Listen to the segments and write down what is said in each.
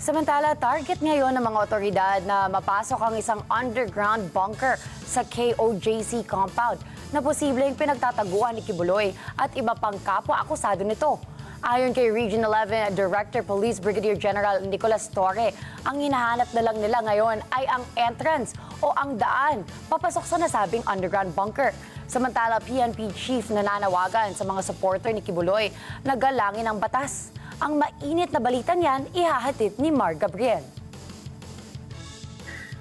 Samantala, target ngayon ng mga otoridad na mapasok ang isang underground bunker sa KOJC compound na posibleng pinagtataguan ni Kibuloy at iba pang kapwa-akusado nito. Ayon kay Region 11 Director Police Brigadier General Nicolas Torre, ang hinahanap na lang nila ngayon ay ang entrance o ang daan papasok sa nasabing underground bunker. Samantala, PNP Chief nananawagan sa mga supporter ni Kibuloy na galangin ang batas. Ang mainit na balita niyan, ihahatid ni Mar Gabriel.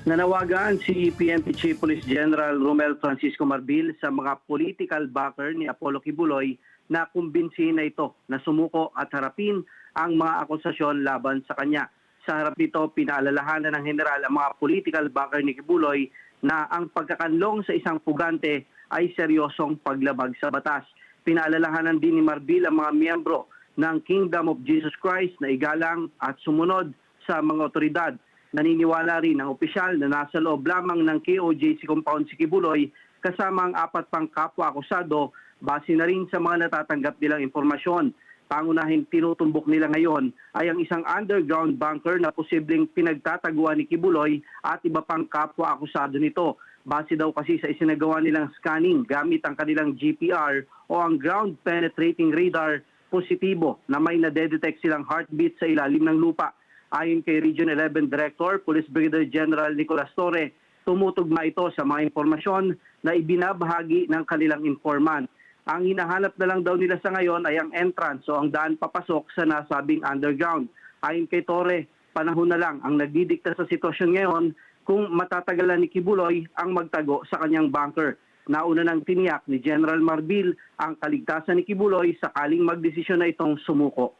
Nanawagan si PNP Chief Police General Romel Francisco Marbil sa mga political backer ni Apollo Kibuloy na kumbinsihin na ito na sumuko at harapin ang mga akusasyon laban sa kanya. Sa harap nito, pinaalalahanan ng general ang mga political backer ni Kibuloy na ang pagkakanlong sa isang pugante ay seryosong paglabag sa batas. Pinaalalahanan din ni Marbil ang mga miyembro ng Kingdom of Jesus Christ na igalang at sumunod sa mga otoridad. Naniniwala rin ang opisyal na nasa loob lamang ng KOJC compound si Kibuloy kasama ang 4 pang kapwa-akusado base na rin sa mga natatanggap nilang impormasyon. Pangunahing tinutumbok nila ngayon ay ang isang underground bunker na posibleng pinagtataguan ni Kibuloy at iba pang kapwa-akusado nito. Base daw kasi sa isinagawa nilang scanning gamit ang kanilang GPR o ang ground penetrating radar, positibo na may nadedetect silang heartbeat sa ilalim ng lupa. Ayon kay Region 11 Director, Police Brigadier General Nicolas Torre, tumutugma ito sa mga impormasyon na ibinabahagi ng kanilang informant. Ang hinahanap na lang daw nila sa ngayon ay ang entrance o ang daan papasok sa nasabing underground. Ayon kay Torre, panahon na lang ang nagdidikta sa sitwasyon ngayon kung matatagalan ni Kibuloy ang magtago sa kanyang bunker. Nauna nang tiniyak ni General Marbil ang kaligtasan ni Kibuloy sakaling magdesisyon na itong sumuko.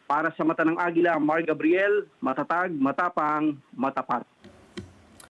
Para sa Mata ng Agila, Mar Gabriel, matatag, matapang, matapat.